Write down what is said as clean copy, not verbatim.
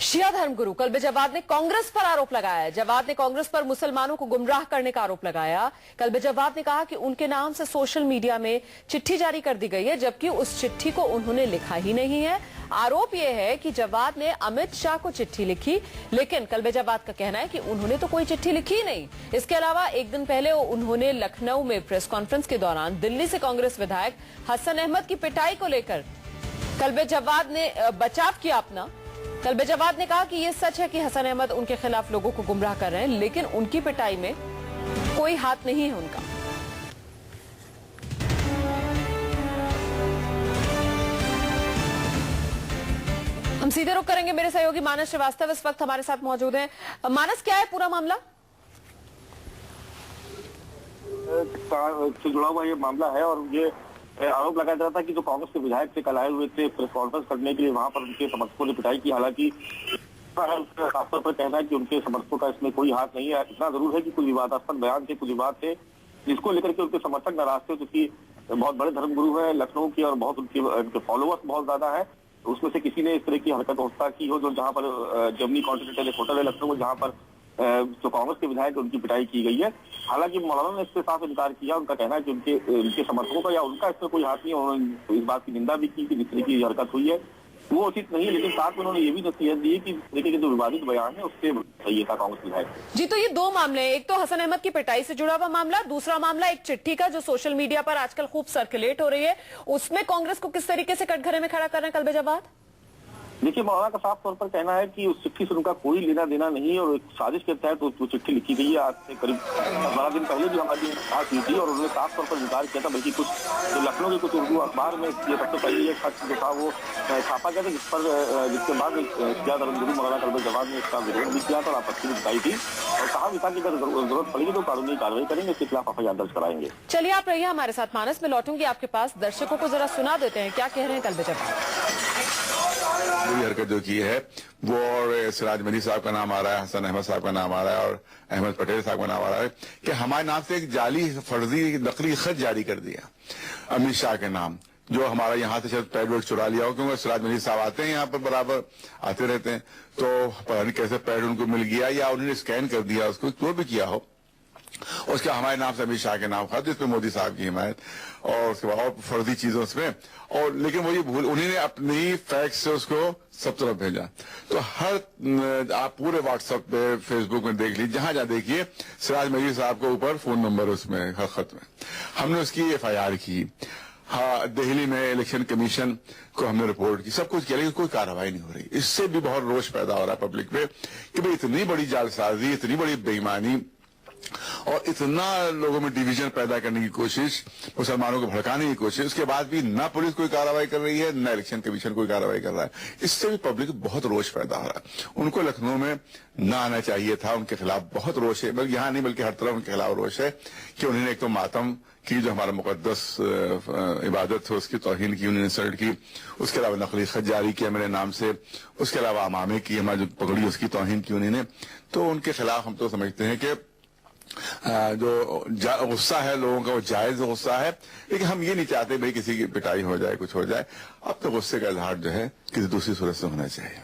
शिया धर्मगुरु कल्बे जवाद ने कांग्रेस पर आरोप लगाया। जवाद ने कांग्रेस पर मुसलमानों को गुमराह करने का आरोप लगाया। कल्बे जवाद ने कहा कि उनके नाम से सोशल मीडिया में चिट्ठी जारी कर दी गई है, जबकि उस चिट्ठी को उन्होंने लिखा ही नहीं है। आरोप यह है कि जवाद ने अमित शाह को चिट्ठी लिखी, लेकिन कल्बे जवाद का कहना है कि उन्होंने तो कोई चिट्ठी लिखी नहीं। इसके अलावा एक दिन पहले उन्होंने लखनऊ में प्रेस कॉन्फ्रेंस के दौरान दिल्ली से कांग्रेस विधायक हसन अहमद की पिटाई को लेकर कल्बे जवाद ने बचाव किया अपना। कल्बे जवाद ने कहा कि यह सच है कि हसन अहमद उनके खिलाफ लोगों को गुमराह कर रहे हैं, लेकिन उनकी पिटाई में कोई हाथ नहीं है उनका। हम सीधे रुख करेंगे, मेरे सहयोगी मानस श्रीवास्तव इस वक्त हमारे साथ मौजूद हैं। मानस, क्या है पूरा मामला? से जुड़ा हुआ ये मामला है और ये आरोप लगाया जा रहा था कि जो कांग्रेस के विधायक से कल आए हुए थे प्रेस कॉन्फ्रेंस करने के लिए, वहां पर उनके समर्थकों ने पिटाई की। हालांकि खासतौर पर कहना है कि उनके समर्थकों का इसमें कोई हाथ नहीं है। इतना जरूर है कि कुछ विवादास्पद बयान थे, कुछ विवाद थे, जिसको लेकर के उनके समर्थक नाराज थे, क्योंकि बहुत बड़े धर्मगुरु है लखनऊ के और बहुत उनके फॉलोअर्स बहुत ज्यादा है। उसमें से किसी ने इस तरह की हरकत होता की हो, जो जहाँ पर जमनी कॉन्टिनेंटल एक होटल है लखनऊ में, जहाँ पर जो कांग्रेस के विधायक उनकी पिटाई की गई है। हालांकि मौलाना ने इससे साफ इनकार किया। उनका कहना है कि उनके समर्थकों का या उनका इसमें कोई हाथ नहीं है। उन्होंने इस बात की निंदा भी की कि जिस तरह की हरकत हुई है वो उचित नहीं है, लेकिन साथ में उन्होंने ये भी नसीहत दी कि देखिए कि जो विवादित बयान है उससे सही था कांग्रेस विधायक जी। तो ये दो मामले हैं, एक तो हसन अहमद की पिटाई से जुड़ा हुआ मामला, दूसरा मामला एक चिट्ठी का जो सोशल मीडिया पर आजकल खूब सर्कुलेट हो रही है, उसमें कांग्रेस को किस तरीके से कटघरे में खड़ा कर रहे हैं कल्बे जवाद? देखिए, मौलाना का साफ तौर पर कहना है कि उस चिट्ठी से उनका कोई लेना देना नहीं है और एक साजिश के तहत वो चिट्ठी लिखी गई है। आज से करीब 12 दिन पहले भी हमारी बात हुई थी और उन्होंने साफ तौर पर इनकार किया था। बल्कि कुछ जो लखनऊ के कुछ उर्दू अखबार में ये सबसे पहले एक खत जो था वो छापा गया था, जिसके बाद शिया धर्मगुरु मौलाना कल्बे जवाद ने इसका विरोध भी किया था और आपत्ति भी जताई थी और कहा भी था कि अगर जरूरत पड़ेगी तो कानूनी कार्रवाई करेंगे, इसके खिलाफ एफआईआर दर्ज कराएंगे। चलिए, आप रहिए हमारे साथ मानस, में लौटूंगी आपके पास। दर्शकों को जरा सुना देते हैं क्या कह रहे हैं कल्बे जवाद। पूरी हरकत जो की है वो, और सिराज मनी साहब का नाम आ रहा है, हसन अहमद साहब का नाम आ रहा है और अहमद पटेल साहब का नाम आ रहा है कि हमारे नाम से एक जाली फर्जी नकली खत जारी कर दिया अमित शाह के नाम, जो हमारा यहाँ से शायद पैड वेड चुरा लिया हो, क्योंकि सिराज मनी साहब आते हैं यहाँ पर बराबर आते रहते हैं, तो पता नहीं कैसे पैड उनको मिल गया या उन्होंने स्कैन कर दिया उसको, जो भी किया हो। उसका हमारे नाम से अमित शाह के नाम खत, जिसमें मोदी साहब की हिमायत और उसके बाद और फर्जी चीजों उसमें, और लेकिन वो ये भूल उन्होंने अपनी फैक्स से उसको सब तरफ भेजा। तो हर आप पूरे व्हाट्सएप पे फेसबुक में देख लीजिए, जहां जहां देखिए सिराज मनी साहब के ऊपर फोन नंबर उसमें हर खत में। हमने उसकी एफआईआर की, हाँ, दिल्ली में इलेक्शन कमीशन को हमने रिपोर्ट की, सब कुछ किया, लेकिन कोई कार्रवाई नहीं हो रही। इससे भी बहुत रोष पैदा हो रहा है पब्लिक में कि भाई इतनी बड़ी जालसाजी, इतनी बड़ी बेईमानी और इतना लोगों में डिवीजन पैदा करने की कोशिश, मुसलमानों को भड़काने की कोशिश, उसके बाद भी ना पुलिस कोई कार्रवाई कर रही है, ना इलेक्शन कमीशन कोई कार्रवाई कर रहा है। इससे भी पब्लिक बहुत रोष पैदा हो रहा है। उनको लखनऊ में ना आना चाहिए था, उनके खिलाफ बहुत रोष है, बल्कि यहाँ नहीं बल्कि हर तरफ उनके खिलाफ रोष है कि उन्होंने एक तो मातम की, जो हमारा मुकद्दस इबादत है उसकी तौहीन की, उन्होंने इंसल्ट की, उसके अलावा नकली खत जारी किया मेरे नाम से, उसके अलावा अमामे की हमारी जो पगड़ी उसकी तौहीन की उन्होंने। तो उनके खिलाफ हम तो समझते हैं कि जो गुस्सा है लोगों का वो जायज गुस्सा है, लेकिन हम ये नहीं चाहते भाई किसी की पिटाई हो जाए, कुछ हो जाए। अब तो गुस्से का इजहार जो है किसी दूसरी सूरत से होना चाहिए।